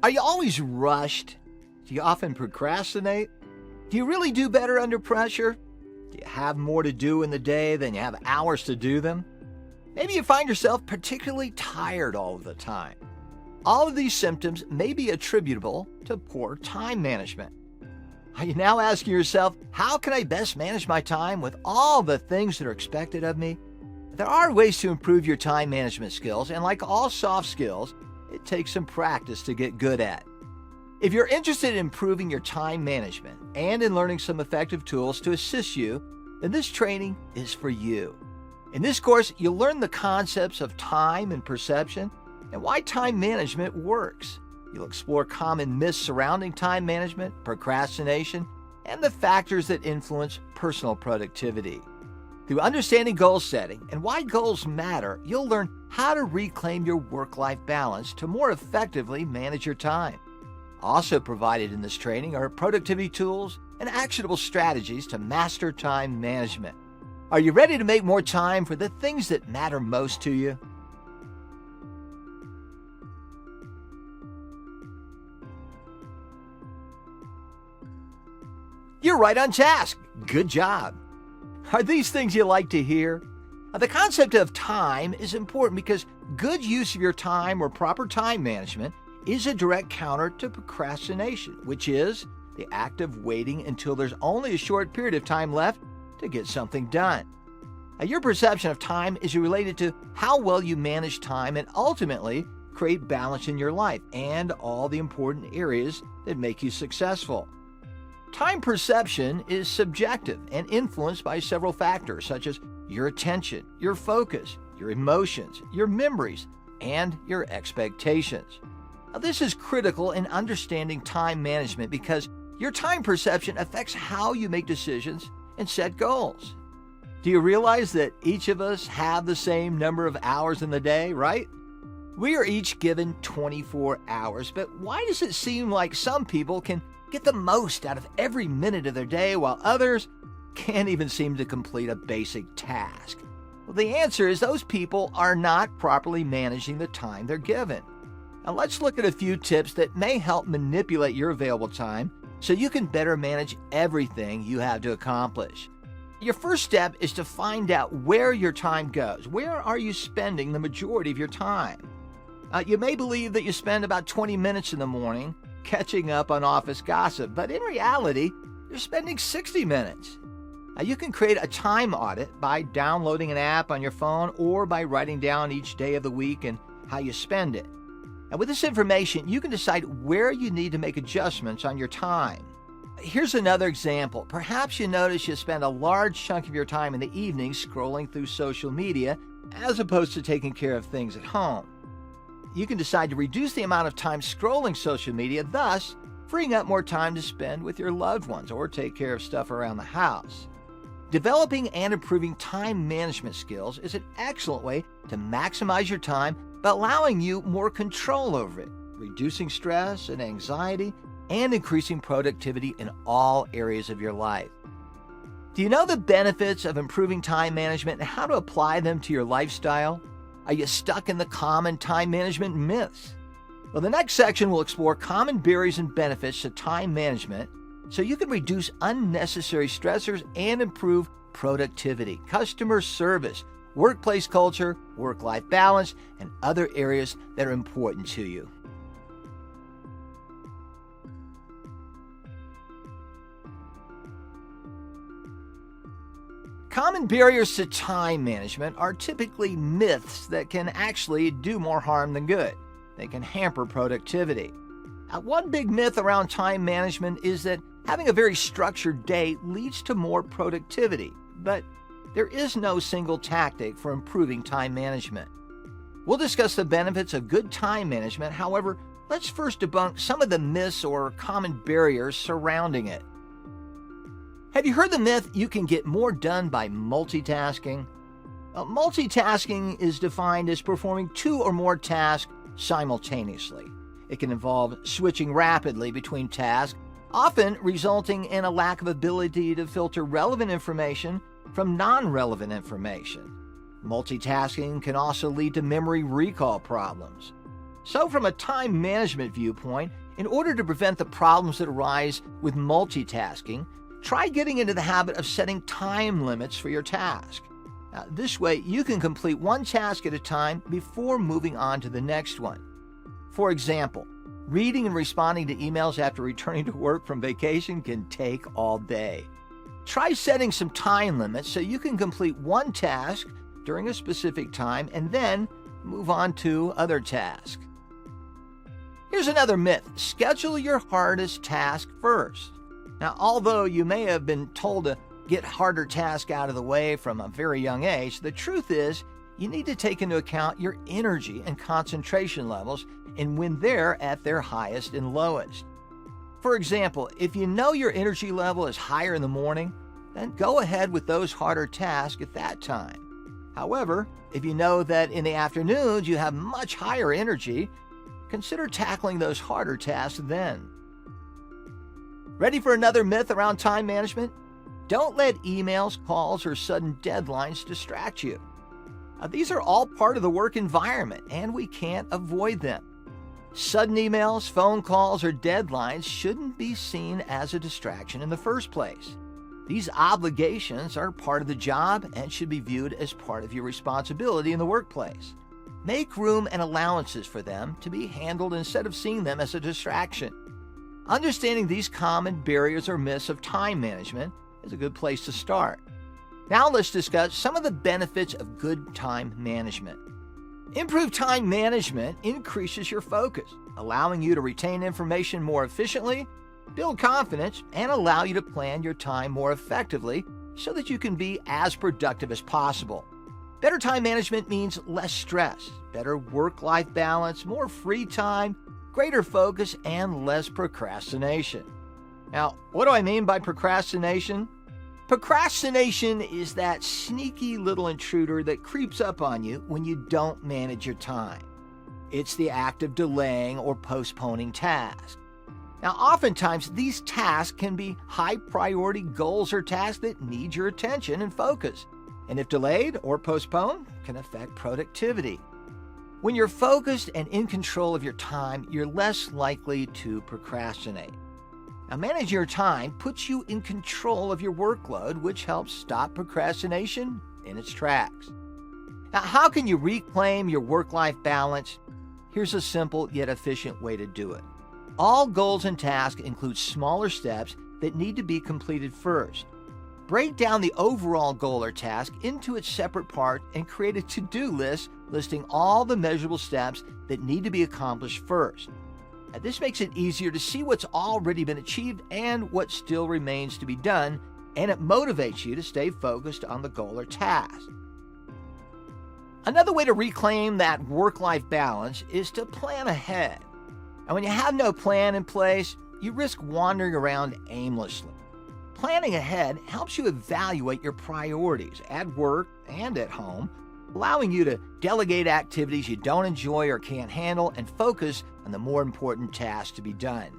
Are you always rushed? Do you often procrastinate? Do you really do better under pressure? Do you have more to do in the day than you have hours to do them? Maybe you find yourself particularly tired all of the time. All of these symptoms may be attributable to poor time management. Are you now asking yourself, how can I best manage my time with all the things that are expected of me? There are ways to improve your time management skills, and like all soft skills, it takes some practice to get good at. If you're interested in improving your time management and in learning some effective tools to assist you, then this training is for you. In this course, you'll learn the concepts of time and perception and why time management works. You'll explore common myths surrounding time management, procrastination, and the factors that influence personal productivity. Through understanding goal setting and why goals matter, you'll learn how to reclaim your work-life balance to more effectively manage your time. Also provided in this training are productivity tools and actionable strategies to master time management. Are you ready to make more time for the things that matter most to you? You're right on task. Good job. Are these things you like to hear? The concept of time is important because good use of your time or proper time management is a direct counter to procrastination, which is the act of waiting until there's only a short period of time left to get something done. Your perception of time is related to how well you manage time and ultimately create balance in your life and all the important areas that make you successful. Time perception is subjective and influenced by several factors such as your attention, your focus, your emotions, your memories, and your expectations. Now, this is critical in understanding time management because your time perception affects how you make decisions and set goals. Do you realize that each of us have the same number of hours in the day, right? We are each given 24 hours, but why does it seem like some people can get the most out of every minute of their day while others can't even seem to complete a basic task? Well, the answer is those people are not properly managing the time they're given. Now let's look at a few tips that may help manipulate your available time so you can better manage everything you have to accomplish. Your first step is to find out where your time goes. Where are you spending the majority of your time? You may believe that you spend about 20 minutes in the morning catching up on office gossip, but in reality, you're spending 60 minutes. You can create a time audit by downloading an app on your phone or by writing down each day of the week and how you spend it. And with this information, you can decide where you need to make adjustments on your time. Here's another example. Perhaps you notice you spend a large chunk of your time in the evening scrolling through social media as opposed to taking care of things at home. You can decide to reduce the amount of time scrolling social media, thus freeing up more time to spend with your loved ones or take care of stuff around the house. Developing and improving time management skills is an excellent way to maximize your time by allowing you more control over it, reducing stress and anxiety, and increasing productivity in all areas of your life. Do you know the benefits of improving time management and how to apply them to your lifestyle? Are you stuck in the common time management myths? Well, the next section will explore common barriers and benefits to time management so you can reduce unnecessary stressors and improve productivity, customer service, workplace culture, work-life balance, and other areas that are important to you. Common barriers to time management are typically myths that can actually do more harm than good. They can hamper productivity. One big myth around time management is that having a very structured day leads to more productivity, but there is no single tactic for improving time management. We'll discuss the benefits of good time management. However, let's first debunk some of the myths or common barriers surrounding it. Have you heard the myth you can get more done by multitasking? Multitasking is defined as performing two or more tasks simultaneously. It can involve switching rapidly between tasks, often resulting in a lack of ability to filter relevant information from non-relevant information. Multitasking can also lead to memory recall problems. So from a time management viewpoint, in order to prevent the problems that arise with multitasking, try getting into the habit of setting time limits for your task. Now, this way, you can complete one task at a time before moving on to the next one. For example, reading and responding to emails after returning to work from vacation can take all day. Try setting some time limits so you can complete one task during a specific time and then move on to other tasks. Here's another myth. Schedule your hardest task first. Now, although you may have been told to get harder tasks out of the way from a very young age, the truth is you need to take into account your energy and concentration levels and when they're at their highest and lowest. For example, if you know your energy level is higher in the morning, then go ahead with those harder tasks at that time. However, if you know that in the afternoons you have much higher energy, consider tackling those harder tasks then. Ready for another myth around time management? Don't let emails, calls, or sudden deadlines distract you. These are all part of the work environment, and we can't avoid them. Sudden emails, phone calls, or deadlines shouldn't be seen as a distraction in the first place. These obligations are part of the job and should be viewed as part of your responsibility in the workplace. Make room and allowances for them to be handled instead of seeing them as a distraction. Understanding these common barriers or myths of time management is a good place to start. Now let's discuss some of the benefits of good time management. Improved time management increases your focus, allowing you to retain information more efficiently, build confidence, and allow you to plan your time more effectively so that you can be as productive as possible. Better time management means less stress, better work-life balance, more free time, greater focus, and less procrastination. Now, what do I mean by procrastination? Procrastination is that sneaky little intruder that creeps up on you when you don't manage your time. It's the act of delaying or postponing tasks. Now, oftentimes, these tasks can be high-priority goals or tasks that need your attention and focus, and if delayed or postponed, can affect productivity. When you're focused and in control of your time, you're less likely to procrastinate. Now, managing your time puts you in control of your workload, which helps stop procrastination in its tracks. Now, how can you reclaim your work-life balance? Here's a simple yet efficient way to do it. All goals and tasks include smaller steps that need to be completed first. Break down the overall goal or task into its separate parts and create a to-do list listing all the measurable steps that need to be accomplished first. Now, this makes it easier to see what's already been achieved and what still remains to be done, and it motivates you to stay focused on the goal or task. Another way to reclaim that work-life balance is to plan ahead. And when you have no plan in place, you risk wandering around aimlessly. Planning ahead helps you evaluate your priorities at work and at home, allowing you to delegate activities you don't enjoy or can't handle and focus on the more important tasks to be done.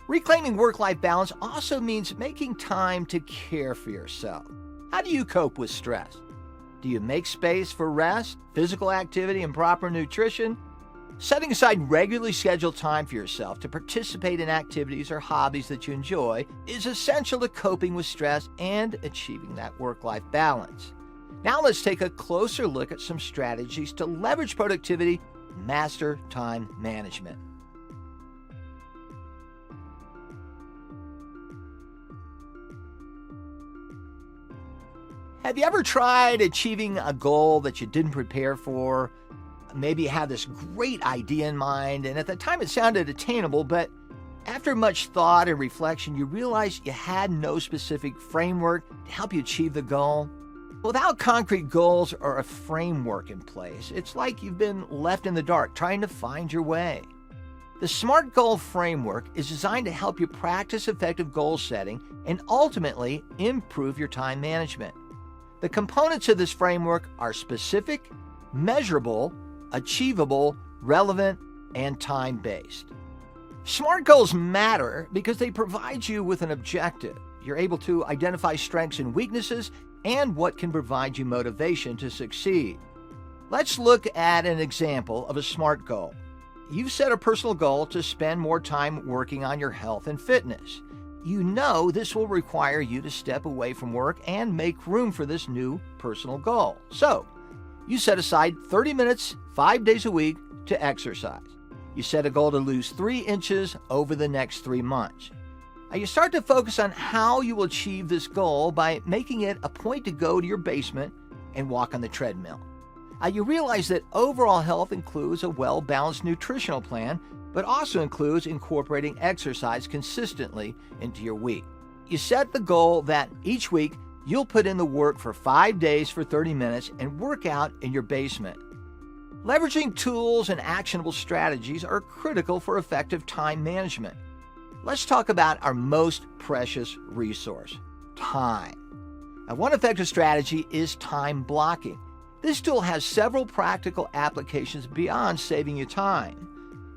Reclaiming work-life balance also means making time to care for yourself. How do you cope with stress? Do you make space for rest, physical activity, and proper nutrition? Setting aside regularly scheduled time for yourself to participate in activities or hobbies that you enjoy is essential to coping with stress and achieving that work-life balance. Now let's take a closer look at some strategies to leverage productivity and master time management. Have you ever tried achieving a goal that you didn't prepare for? Maybe you had this great idea in mind, and at the time it sounded attainable, but after much thought and reflection, you realized you had no specific framework to help you achieve the goal. Without concrete goals or a framework in place, it's like you've been left in the dark trying to find your way. The SMART Goal Framework is designed to help you practice effective goal setting and ultimately improve your time management. The components of this framework are specific, measurable, achievable, relevant, and time-based. SMART goals matter because they provide you with an objective. You're able to identify strengths and weaknesses and what can provide you motivation to succeed. Let's look at an example of a SMART goal. you've set a personal goal to spend more time working on your health and fitness. You know this will require you to step away from work and make room for this new personal goal. So, you set aside 30 minutes, 5 days a week to exercise. You set a goal to lose 3 inches over the next 3 months. Now you start to focus on how you will achieve this goal by making it a point to go to your basement and walk on the treadmill. You realize that overall health includes a well-balanced nutritional plan, but also includes incorporating exercise consistently into your week. You set the goal that each week you'll put in the work for 5 days for 30 minutes and work out in your basement. Leveraging tools and actionable strategies are critical for effective time management. Let's talk about our most precious resource, time. Now, one effective strategy is time blocking. This tool has several practical applications beyond saving you time.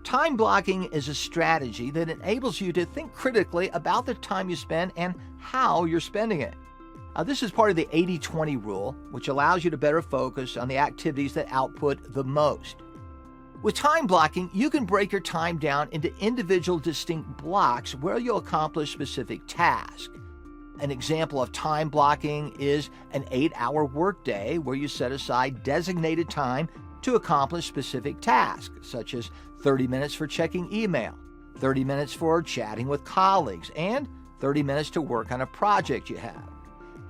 Time blocking is a strategy that enables you to think critically about the time you spend and how you're spending it. This is part of the 80-20 rule, which allows you to better focus on the activities that output the most. With time blocking, you can break your time down into individual distinct blocks where you'll accomplish specific tasks. An example of time blocking is an 8-hour workday where you set aside designated time to accomplish specific tasks, such as 30 minutes for checking email, 30 minutes for chatting with colleagues, and 30 minutes to work on a project you have.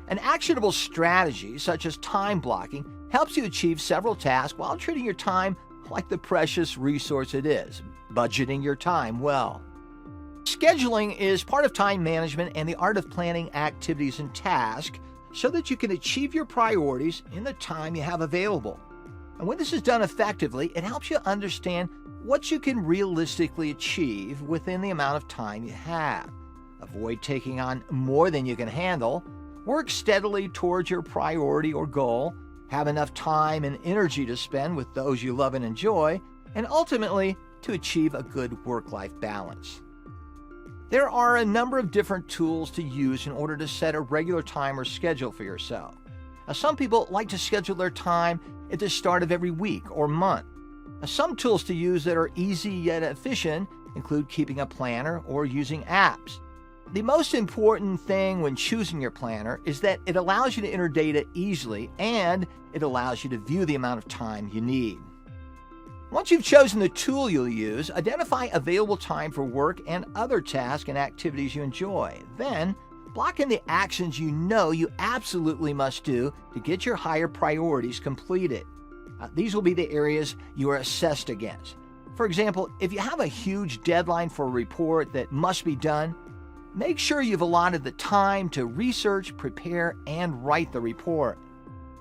An actionable strategy, such as time blocking, helps you achieve several tasks while treating your time like the precious resource it is, budgeting your time well. Scheduling is part of time management and the art of planning activities and tasks so that you can achieve your priorities in the time you have available. And when this is done effectively, it helps you understand what you can realistically achieve within the amount of time you have. Avoid taking on more than you can handle. Work steadily towards your priority or goal. Have enough time and energy to spend with those you love and enjoy, and ultimately to achieve a good work-life balance. There are a number of different tools to use in order to set a regular time or schedule for yourself. Now, some people like to schedule their time at the start of every week or month. Now, some tools to use that are easy yet efficient include keeping a planner or using apps. The most important thing when choosing your planner is that it allows you to enter data easily and it allows you to view the amount of time you need. Once you've chosen the tool you'll use, identify available time for work and other tasks and activities you enjoy. Then, block in the actions you know you absolutely must do to get your higher priorities completed. These will be the areas you are assessed against. For example, if you have a huge deadline for a report that must be done, make sure you've allotted the time to research, prepare, and write the report.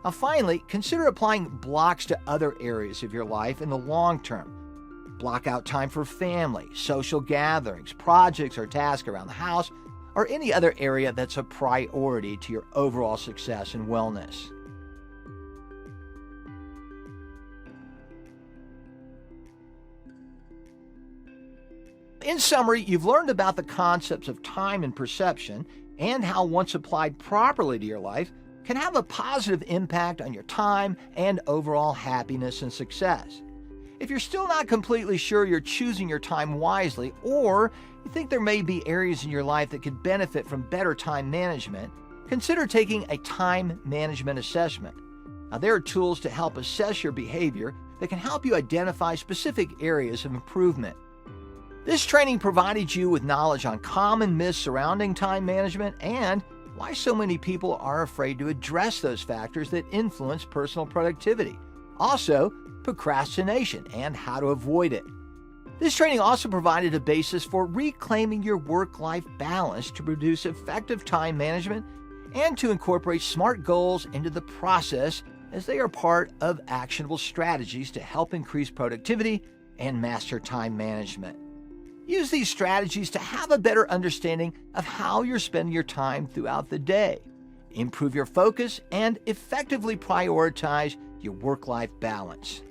Now finally, consider applying blocks to other areas of your life in the long term. Block out time for family, social gatherings, projects or tasks around the house, or any other area that's a priority to your overall success and wellness. In summary, you've learned about the concepts of time and perception and how once applied properly to your life can have a positive impact on your time and overall happiness and success. If you're still not completely sure you're choosing your time wisely, or you think there may be areas in your life that could benefit from better time management, consider taking a time management assessment. Now, there are tools to help assess your behavior that can help you identify specific areas of improvement. This training provided you with knowledge on common myths surrounding time management and why so many people are afraid to address those factors that influence personal productivity. Also, procrastination and how to avoid it. This training also provided a basis for reclaiming your work-life balance to produce effective time management and to incorporate SMART goals into the process as they are part of actionable strategies to help increase productivity and master time management. Use these strategies to have a better understanding of how you're spending your time throughout the day, improve your focus, and effectively prioritize your work-life balance.